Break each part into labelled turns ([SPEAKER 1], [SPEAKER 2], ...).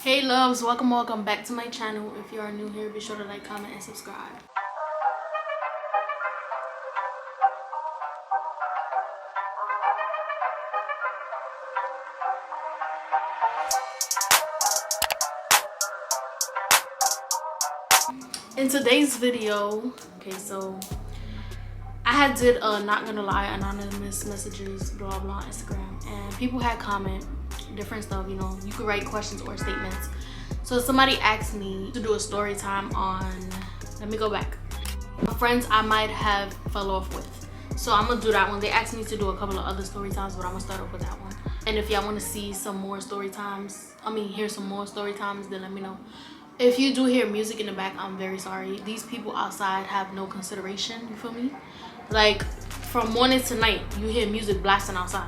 [SPEAKER 1] Hey loves, welcome back to my channel. If you are new here, be sure to like, comment, and subscribe. In today's video, so I did not gonna lie anonymous messages blah blah Instagram, and people had comment different stuff, you know, you could write questions or statements. So somebody asked me to do a story time on, let me go back, friends I might have fell off with. So I'm gonna do that one. They asked me to do a couple of other story times, but I'm gonna start off with that one. And if y'all want to see some more story times, hear some more story times, then let me know. If you do hear music in the back, I'm very sorry. These people outside have no consideration, you feel me? Like from morning to night, you hear music blasting outside.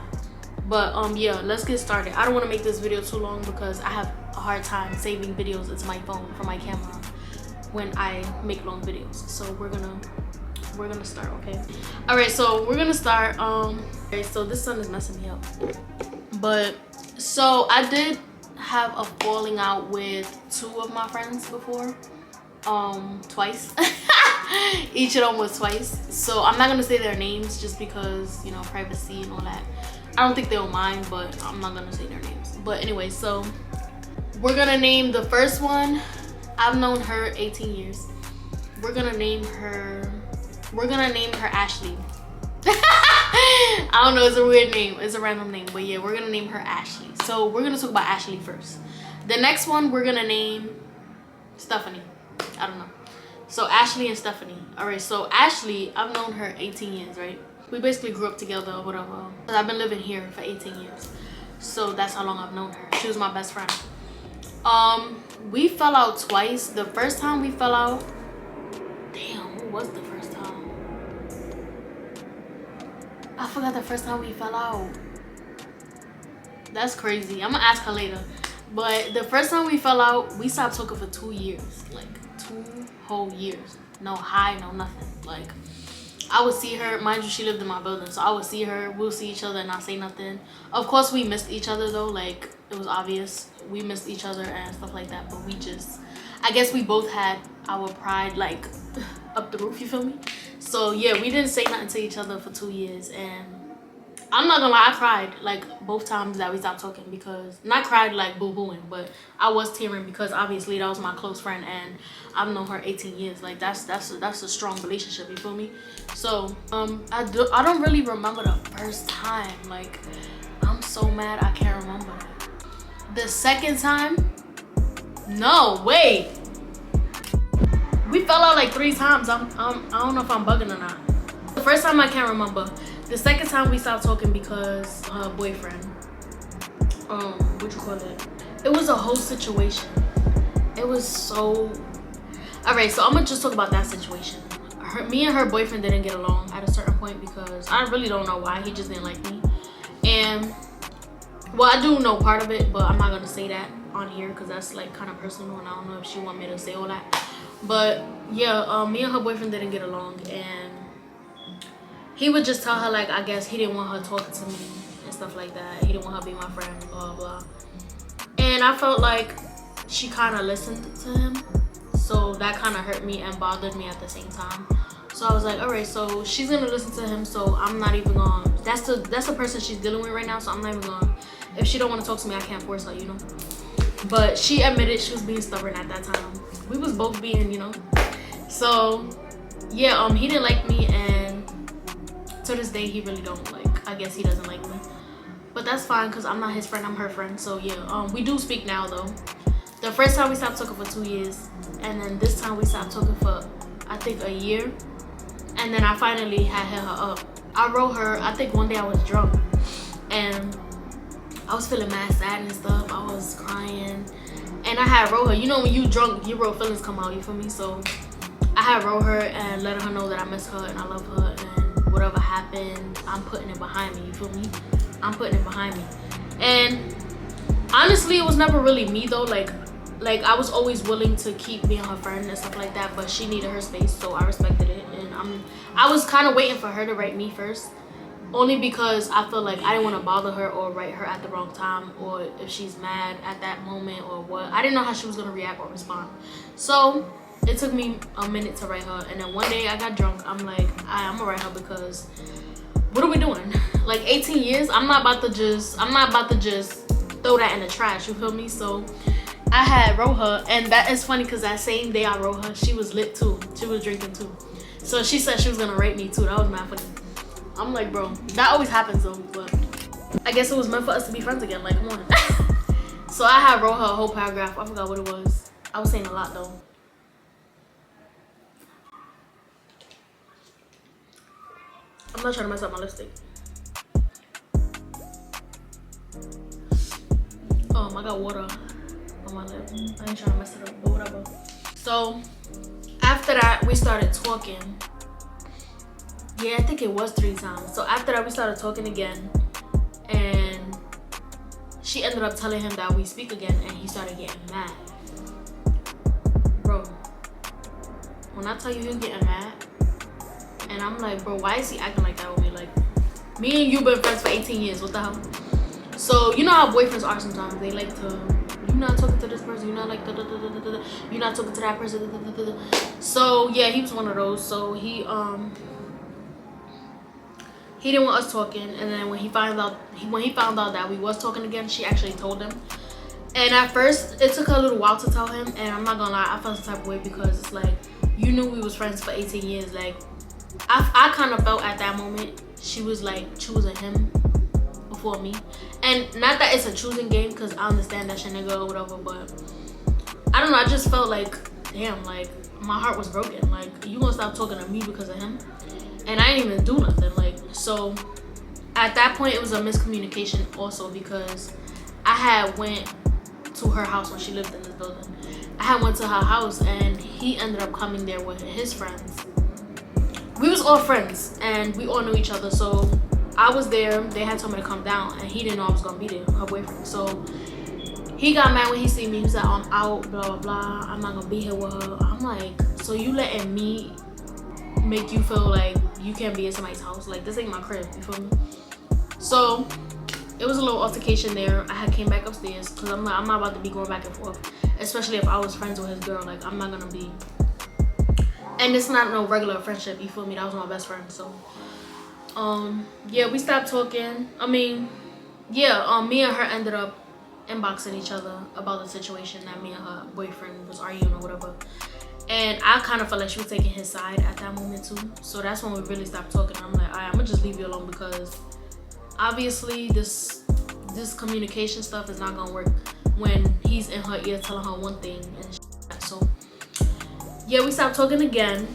[SPEAKER 1] But yeah, let's get started. I don't want to make this video too long because I have a hard time saving videos into my phone from my camera when I make long videos. So we're gonna start, okay? All right, so we're gonna start. Okay, so this sun is messing me up. But so I did have a falling out with two of my friends before, twice. Each of them was twice. So I'm not gonna say their names just because, you know, privacy and all that. I don't think they'll mind, but I'm not gonna say their names. But anyway, so we're gonna name the first one. I've known her 18 years. We're gonna name her Ashley. I don't know, it's a weird name, it's a random name, but yeah, we're gonna name her Ashley. So we're gonna talk about Ashley first. The next one we're gonna name Stephanie. I don't know. So Ashley and Stephanie. All right, so Ashley, I've known her 18 years, right? We basically grew up together or whatever. I've been living here for 18 years. So that's how long I've known her. She was my best friend. We fell out twice. The first time we fell out, damn, what was the first time? I forgot the first time we fell out. That's crazy. I'm gonna ask her later. But the first time we fell out, we stopped talking for 2 years. Like 2 whole years. No hi, no nothing. Like I would see her, mind you, she lived in my building, so I would see her, we'll see each other and not say nothing. Of course we missed each other though, like it was obvious we missed each other and stuff like that, but we just, I guess we both had our pride like up the roof, you feel me? So yeah, we didn't say nothing to each other for 2 years, and I'm not gonna lie, I cried like both times that we stopped talking, because not cried like boo-booing, but I was tearing because obviously that was my close friend and I've known her 18 years. Like that's a strong relationship, you feel me? So I don't really remember the first time. Like I'm so mad I can't remember. The second time, no, wait, we fell out like 3 times. I don't know if I'm bugging or not. The first time I can't remember. The second time we stopped talking because her boyfriend, what you call it? It was a whole situation. It was so, all right, so I'm gonna just talk about that situation. Me and her boyfriend didn't get along at a certain point because I really don't know why. He just didn't like me. And well, I do know part of it, but I'm not gonna say that on here because that's like kind of personal, and I don't know if she want me to say all that. But yeah, me and her boyfriend didn't get along, and he would just tell her, like, I guess he didn't want her talking to me and stuff like that. He didn't want her being my friend, blah, blah. And I felt like she kind of listened to him. So that kind of hurt me and bothered me at the same time. So I was like, all right, so she's going to listen to him. So I'm not even going to, that's the person she's dealing with right now. So I'm not even going to, if she don't want to talk to me, I can't force her, you know. But she admitted she was being stubborn at that time. We was both being, you know. So yeah, he didn't like me, and to this day he really don't, like, I guess he doesn't like me, but that's fine because I'm not his friend, I'm her friend. So yeah, we do speak now though. The first time we stopped talking for 2 years, and then this time we stopped talking for I think a year, and then I finally had hit her up. I wrote her, I think one day I was drunk and I was feeling mad sad and stuff. I was crying and I had wrote her, you know when you drunk your real feelings come out, you feel me? So I had wrote her and let her know that I miss her and I love her, and whatever happened, I'm putting it behind me, you feel me? I'm putting it behind me. And honestly, it was never really me though. Like I was always willing to keep being her friend and stuff like that, but she needed her space, so I respected it. And I was kind of waiting for her to write me first, only because I feel like I didn't want to bother her or write her at the wrong time, or if she's mad at that moment or what. I didn't know how she was gonna react or respond. So it took me a minute to write her, and then one day I got drunk. I'm like, I'm gonna write her because what are we doing? Like 18 years? I'm not about to just throw that in the trash. You feel me? So I had wrote her, and that is funny because that same day I wrote her, she was lit too. She was drinking too. So she said she was gonna rape me too. That was mad funny. I'm like, bro, that always happens though, but I guess it was meant for us to be friends again. Like, come on. So I had wrote her a whole paragraph. I forgot what it was. I was saying a lot though. I'm not trying to mess up my lipstick. I got water on my lip. I ain't trying to mess it up, but whatever. So after that, we started talking. Yeah, I think it was 3 times. So after that, we started talking again, and she ended up telling him that we speak again, and he started getting mad. Bro, when I tell you he was getting mad, and I'm like, bro, why is he acting like that with me? Like, me and you been friends for 18 years. What the hell? So you know how boyfriends are sometimes. They like to, you're not talking to this person. You're not like, you're not talking to that person. So yeah, he was one of those. So he didn't want us talking, and then when he found out that we was talking again, she actually told him. And at first, it took her a little while to tell him, and I'm not gonna lie, I felt some type of way because it's like, you knew we was friends for 18 years. Like, I kind of felt at that moment she was like choosing him before me, and not that it's a choosing game because I understand that's your nigga or whatever, but I don't know. I just felt like, damn, like my heart was broken. Like, you gonna stop talking to me because of him? And I didn't even do nothing. Like, so at that point it was a miscommunication also because I had went to her house when she lived in this building. I had went to her house and he ended up coming there with his friends. We was all friends and we all knew each other. So I was there, they had told me to come down, and he didn't know I was gonna be there, her boyfriend. So he got mad when he seen me. He said, I'm out, blah blah blah, I'm not gonna be here with her. I'm like, so you letting me make you feel like you can't be in somebody's house? Like, this ain't my crib, you feel me? So it was a little altercation there. I had came back upstairs because I'm not about to be going back and forth, especially if I was friends with his girl. Like, I'm not gonna be, and it's not no regular friendship, you feel me? That was my best friend. So yeah, we stopped talking. I mean, yeah, me and her ended up inboxing each other about the situation that me and her boyfriend was arguing or whatever. And I kind of felt like she was taking his side at that moment too. So that's when we really stopped talking. I'm like, all right, I'm gonna just leave you alone because obviously this communication stuff is not gonna work when he's in her ear telling her one thing and shit. So yeah, we stopped talking again,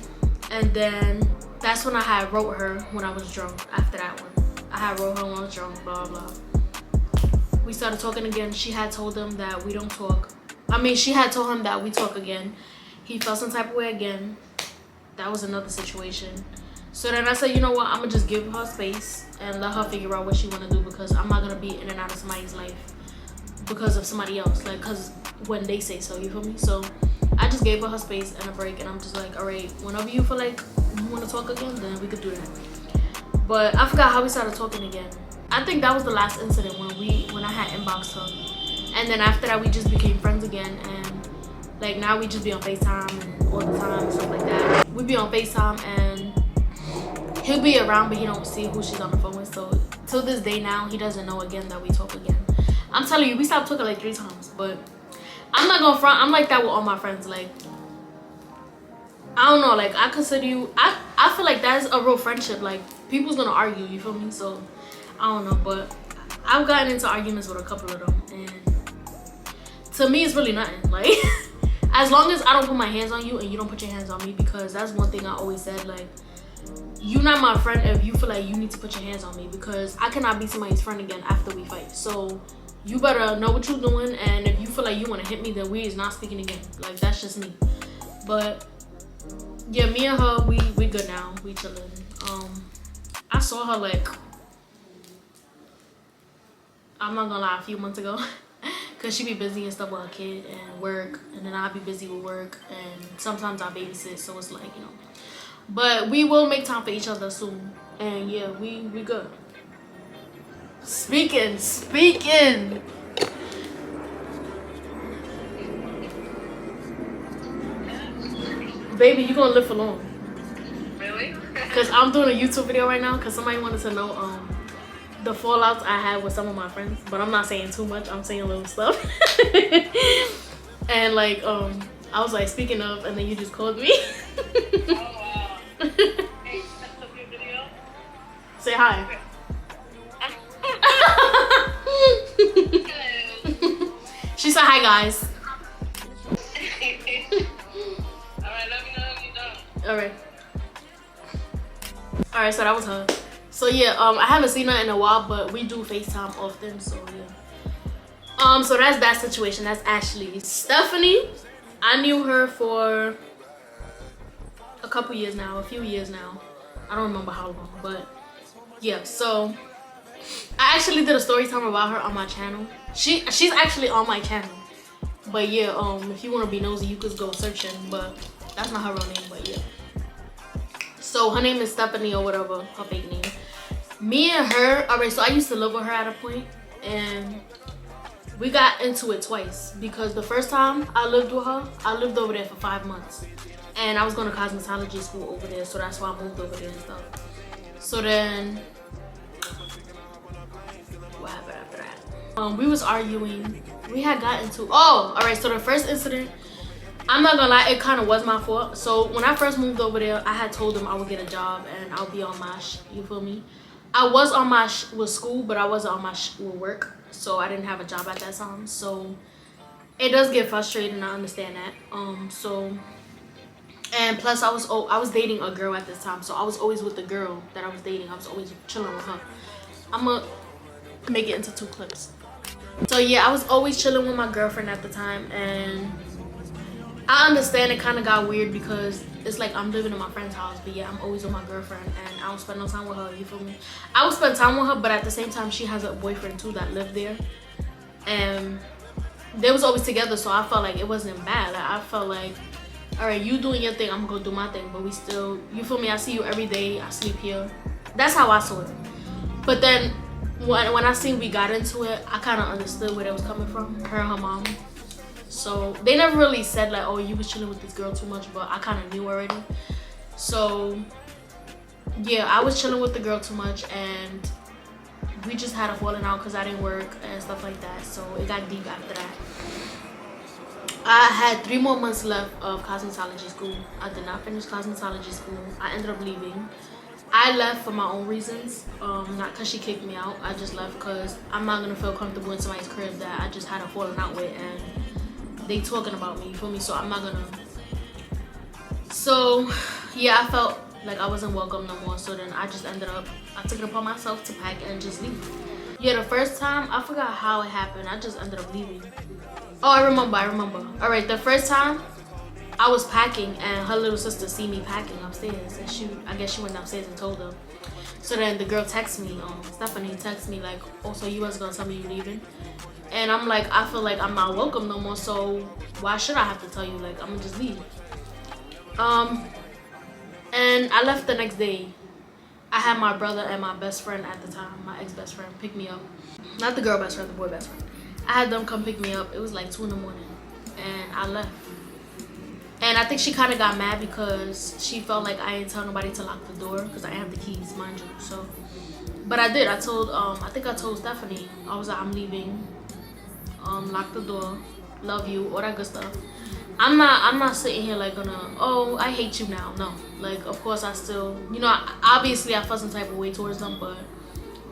[SPEAKER 1] and then that's when I had wrote her when I was drunk. After that one, I had wrote her when I was drunk, blah blah. We started talking again. She had told him that we don't talk. I mean, she had told him that we talk again. He felt some type of way again. That was another situation. So then I said, you know what, I'm gonna just give her space and let her figure out what she wanna do, because I'm not gonna be in and out of somebody's life because of somebody else, like, because when they say so, you feel me? So I just gave her space and a break, and I'm just like, all right, whenever you feel like you want to talk again, then we could do that. But I forgot how we started talking again. I think that was the last incident when I had inboxed her, and then after that we just became friends again, and like now we just be on FaceTime and all the time and stuff like that. We be on FaceTime and he'll be around, but he don't see who she's on the phone with. So till this day now, he doesn't know again that we talk again. I'm telling you, we stopped talking like 3 times, but I'm not gonna front. I'm like that with all my friends. Like, I don't know, like I consider you, I feel like that's a real friendship. Like, people's gonna argue, you feel me? So I don't know, but I've gotten into arguments with a couple of them, and to me it's really nothing. Like as long as I don't put my hands on you and you don't put your hands on me, because that's one thing I always said, like, you're not my friend if you feel like you need to put your hands on me, because I cannot be somebody's friend again after we fight. So you better know what you're doing, and if you feel like you want to hit me, then we is not speaking again. Like, that's just me. But yeah, me and her, we good now, we chilling. I saw her, like, I'm not gonna lie, a few months ago, because she be busy and stuff with her kid and work, and then I'll be busy with work, and sometimes I babysit, so it's like, you know. But we will make time for each other soon, and yeah, we good. Speaking. Baby, you gonna live for long.
[SPEAKER 2] Really?
[SPEAKER 1] Cause I'm doing a YouTube video right now because somebody wanted to know the fallouts I had with some of my friends, but I'm not saying too much. I'm saying little stuff. And like I was like, speaking of, and then you just called me.
[SPEAKER 2] Oh wow. Hey, that's a good video.
[SPEAKER 1] Say hi.
[SPEAKER 2] Hello.
[SPEAKER 1] She said hi, guys.
[SPEAKER 2] Alright, let me know when you're done.
[SPEAKER 1] All right, so that was her. So yeah, I haven't seen her in a while, but we do FaceTime often, so yeah. So that's that situation. That's Ashley. Stephanie, I knew her for a couple years now, a few years now. I don't remember how long, but yeah. So I actually did a story time about her on my channel. She's actually on my channel, but yeah. If you want to be nosy, you could go searching, but that's not her real name. But yeah. So her name is Stephanie or whatever, her fake name. Me and her, alright, so I used to live with her at a point, and we got into it twice because the first time I lived with her, I lived over there for 5 months, and I was going to cosmetology school over there, so that's why I moved over there and stuff. So then what happened after that? We was arguing. We had got into, alright, so the first incident, I'm not gonna lie, it kind of was my fault. So when I first moved over there, I had told them I would get a job and I'll be on my you feel me? I was on my with school, but I wasn't on my with work, so I didn't have a job at that time. So it does get frustrating, and I understand that. So, and plus I was dating a girl at this time, so I was always with the girl that I was dating. I was always chilling with her. I'm gonna make it into 2 clips. So yeah, I was always chilling with my girlfriend at the time, and I understand it kind of got weird because it's like I'm living in my friend's house, but yeah, I'm always with my girlfriend and I don't spend no time with her, you feel me? I would spend time with her, but at the same time, she has a boyfriend too that lived there. And they was always together, so I felt like it wasn't bad. Like, I felt like, all right, you doing your thing, I'm gonna go do my thing, but we still, you feel me? I see you every day, I sleep here. That's how I saw it. But then when I seen we got into it, I kind of understood where it was coming from, her and her mom. So they never really said like, oh, you was chilling with this girl too much, but I kind of knew already. So yeah, I was chilling with the girl too much, and we just had a falling out because I didn't work and stuff like that. So it got deep after that. I had 3 more months left of cosmetology school. I did not finish cosmetology school. I ended up leaving. I left for my own reasons, not because she kicked me out. I just left because I'm not gonna feel comfortable in somebody's crib that I just had a falling out with, and they talking about me, you feel me? So I'm not gonna. So yeah, I felt like I wasn't welcome no more. So then I just ended up, I took it upon myself to pack and just leave. Yeah, the first time, I forgot how it happened. I just ended up leaving. Oh, I remember. All right, the first time I was packing and her little sister see me packing upstairs, and I guess she went upstairs and told them. So then the girl texted me, Stephanie texted me like, oh, so you wasn't gonna tell me you leaving? And I'm like, I feel like I'm not welcome no more, so why should I have to tell you? Like, I'm gonna just leave. And I left the next day. I had my brother and my best friend at the time, my ex-best friend, pick me up. Not the girl best friend, the boy best friend. I had them come pick me up. It was like 2 in the morning, and I left. And I think she kind of got mad because she felt like I didn't tell nobody to lock the door because I have the keys, mind you. So, but I did. I told, I think I told Stephanie. I was like, I'm leaving. Lock the door, love you, all that good stuff. I'm not sitting here like gonna, oh, I hate you now. No, like, of course I still, you know, obviously I felt some type of way towards them, but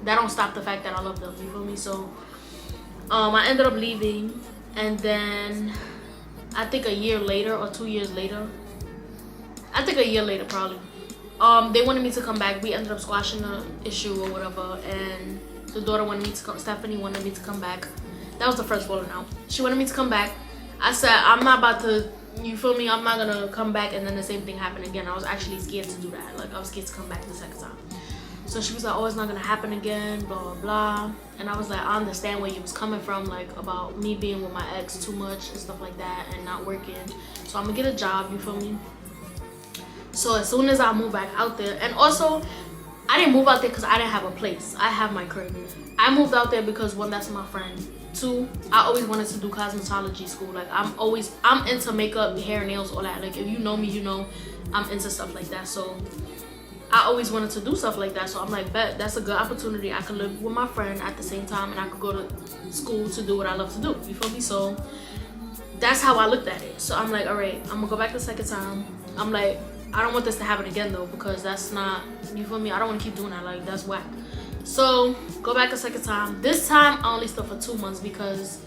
[SPEAKER 1] that don't stop the fact that I love them, you feel me? So I ended up leaving, and then I think a year later or 2 years later, I think a year later probably, they wanted me to come back. We ended up squashing the issue or whatever, and the daughter wanted me to come, Stephanie wanted me to come back. That was the first falling out. She wanted me to come back. I said, I'm not about to, you feel me? I'm not gonna come back and then the same thing happened again. I was actually scared to do that. Like, I was scared to come back the second time. So she was like, oh, it's not gonna happen again, blah, blah, blah. And I was like, I understand where you was coming from, like, about me being with my ex too much and stuff like that and not working. So I'm gonna get a job, you feel me? So as soon as I move back out there, and also, I didn't move out there because I didn't have a place. I have my crib. I moved out there because one, that's my friend. Two, I always wanted to do cosmetology school. Like I'm into makeup, hair, nails, all that. Like if you know me, you know I'm into stuff like that. So I always wanted to do stuff like that. So I'm like, bet that's a good opportunity. I could live with my friend at the same time, and I could go to school to do what I love to do. You feel me? So that's how I looked at it. So I'm like, all right, I'm gonna go back the second time. I'm like, I don't want this to happen again though, because that's not, you feel me? I don't want to keep doing that. Like that's whack. So go back a second time. This time I only stayed for 2 months because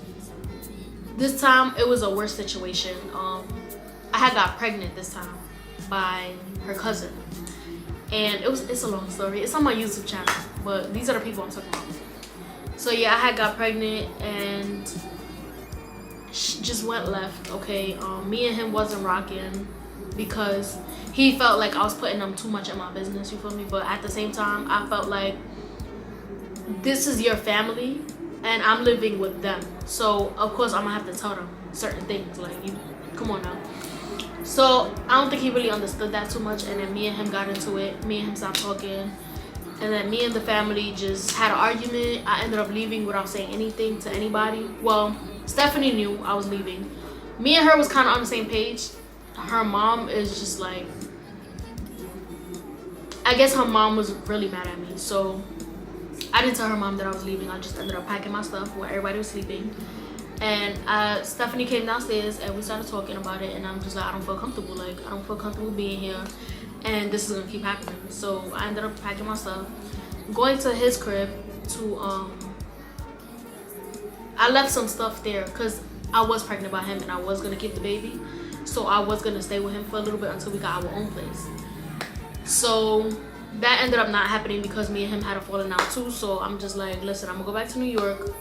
[SPEAKER 1] this time it was a worse situation. I had got pregnant this time by her cousin, and it's a long story. It's on my YouTube channel, but these are the people I'm talking about. So yeah, I had got pregnant and she just went left. Okay, me and him wasn't rocking because he felt like I was putting them too much in my business. You feel me? But at the same time, I felt like this is your family and I'm living with them, so of course I'm gonna have to tell them certain things. Like, you come on now. So I don't think he really understood that too much, and then me and him got into it. Me and him stopped talking, and then me and the family just had an argument. I ended up leaving without saying anything to anybody. Well, Stephanie knew I was leaving. Me and her was kind of on the same page. Her mom is just like, I guess her mom was really mad at me, so I didn't tell her mom that I was leaving. I just ended up packing my stuff while everybody was sleeping. And Stephanie came downstairs and we started talking about it, and I'm just like, I don't feel comfortable. Like, I don't feel comfortable being here, and this is gonna keep happening. So I ended up packing my stuff, going to his crib to I left some stuff there because I was pregnant by him and I was gonna keep the baby. So I was gonna stay with him for a little bit until we got our own place. So that ended up not happening because me and him had a falling out too. So I'm just like, listen, I'm gonna go back to New York.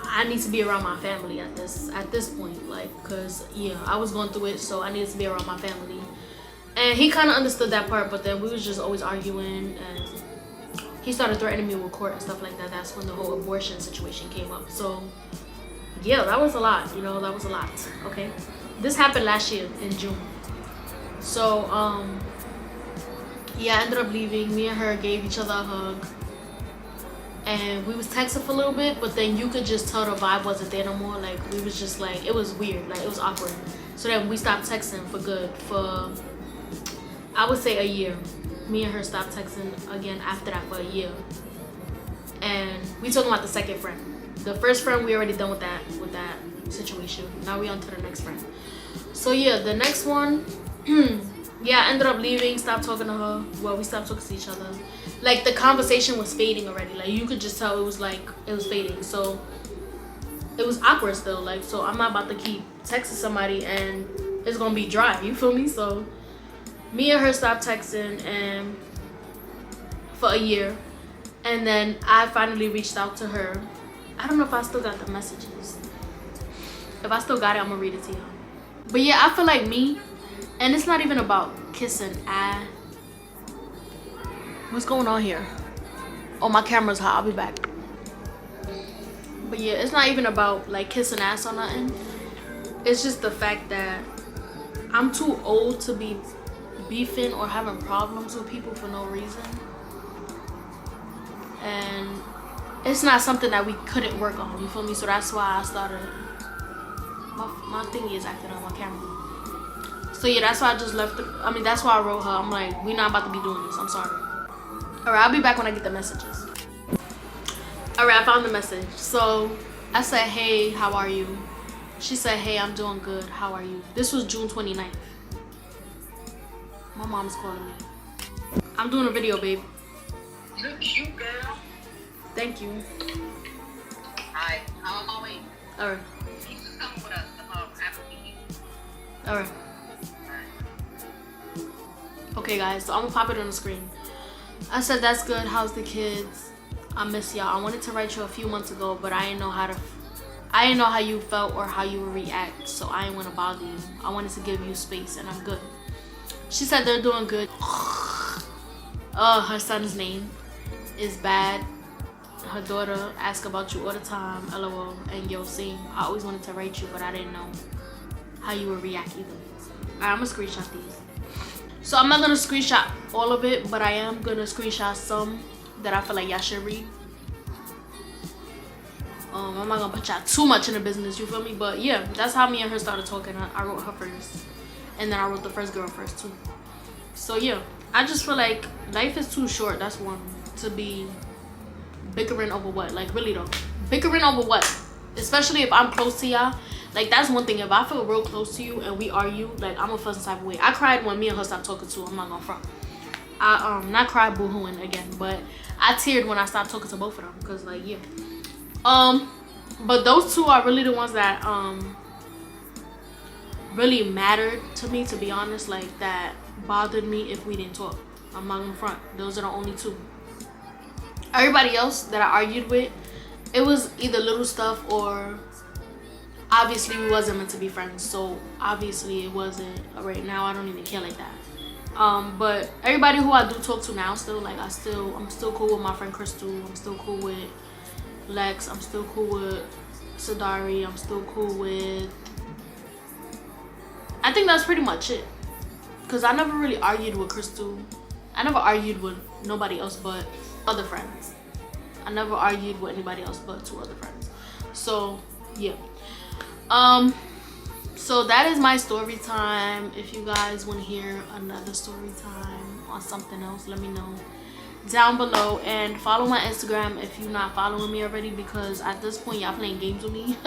[SPEAKER 1] I need to be around my family at this point, like, cause yeah, I was going through it, so I needed to be around my family. And he kind of understood that part, but then we was just always arguing, and he started threatening me with court and stuff like that. That's when the whole abortion situation came up. So yeah, that was a lot, you know, that was a lot. Okay, this happened last year in June. So yeah, I ended up leaving. Me and her gave each other a hug, and we was texting for a little bit, but then you could just tell the vibe wasn't there no more. Like, we was just like, it was weird, like it was awkward. So then we stopped texting for good for, I would say, a year. Me and her stopped texting again after that for a year. And we talking about the second friend. The first friend, we already done with that situation. Now we on to the next friend. So yeah, the next one, yeah, I ended up leaving, stopped talking to her. Well, we stopped talking to each other. Like, the conversation was fading already. Like, you could just tell it was fading. So it was awkward still. Like, so I'm not about to keep texting somebody and it's gonna be dry. You feel me? So me and her stopped texting and for a year, and then I finally reached out to her. I don't know if I still got the messages. If I still got it, I'm gonna read it to you. But yeah, I feel like me, and it's not even about kissing. What's going on here? Oh, my camera's hot. I'll be back. But yeah, it's not even about like kissing ass or nothing. It's just the fact that I'm too old to be beefing or having problems with people for no reason. And it's not something that we couldn't work on, you feel me? So that's why I started, my thingy is acting on my camera. So yeah, that's why I just left that's why I wrote her. I'm like, we're not about to be doing this, I'm sorry. Alright, I'll be back when I get the messages. Alright, I found the message. So I said, hey, how are you? She said, hey, I'm doing good, how are you? This was June 29th. My mom's calling me. I'm doing a video, babe.
[SPEAKER 2] You cute, girl.
[SPEAKER 1] Thank you.
[SPEAKER 2] Alright, how am I waiting?
[SPEAKER 1] Alright.
[SPEAKER 2] You just come with us after we eat.
[SPEAKER 1] Alright. Okay, guys, so I'm gonna pop it on the screen. I said, that's good, how's the kids? I miss y'all. I wanted to write you a few months ago, but I didn't know how you felt or how you would react, so I didn't want to bother you. I wanted to give you space, and I'm good. She said they're doing good. Her son's name is bad. Her daughter asks about you all the time, LOL. And yo, same. I always wanted to write you, but I didn't know how you would react either. Alright, I'm gonna screenshot these. So I'm not gonna screenshot all of it, but I am gonna screenshot some that I feel like y'all should read. I'm not gonna put y'all too much in the business, you feel me? But yeah, that's how me and her started talking. I wrote her first, and then I wrote the first girl first too. So yeah, I just feel like life is too short, that's one, to be bickering over what. Like, really though, bickering over what? Especially if I'm close to y'all. Like, that's one thing. If I feel real close to you and we argue, like, I'm a feel some type of way. I cried when me and her stopped talking too. I'm not gonna front. I not cried boohooing again, but I teared when I stopped talking to both of them, because like, yeah. But those two are really the ones that really mattered to me, to be honest. Like, that bothered me if we didn't talk. I'm not gonna front. Those are the only two. Everybody else that I argued with, it was either little stuff, or obviously we wasn't meant to be friends, so obviously it wasn't. Right now I don't even care like that. But everybody who I do talk to now, still, like, I'm still cool with my friend Crystal. I'm still cool with Lex. I'm still cool with Sadari. I'm still cool with, I think that's pretty much it, because I never really argued with Crystal. I never argued with nobody else but other friends. I never argued with anybody else but two other friends. So yeah, so that is my story time. If you guys want to hear another story time on something else, let me know down below, and follow my Instagram if you're not following me already, because at this point y'all playing games with me.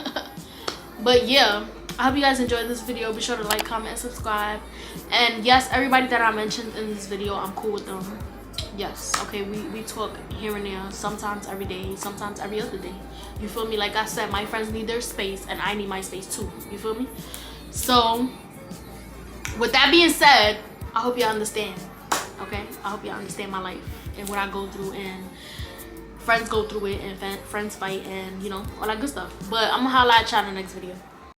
[SPEAKER 1] But yeah, I hope you guys enjoyed this video. Be sure to like, comment, and subscribe. And yes, everybody that I mentioned in this video, I'm cool with them. Yes, okay, we talk here and there, sometimes every day, sometimes every other day, you feel me? Like I said, my friends need their space and I need my space too, you feel me? So with that being said, I hope y'all understand, okay? I hope y'all understand my life and what I go through, and friends go through it, and friends fight, and you know, all that good stuff. But I'm gonna holla at y'all in the next video.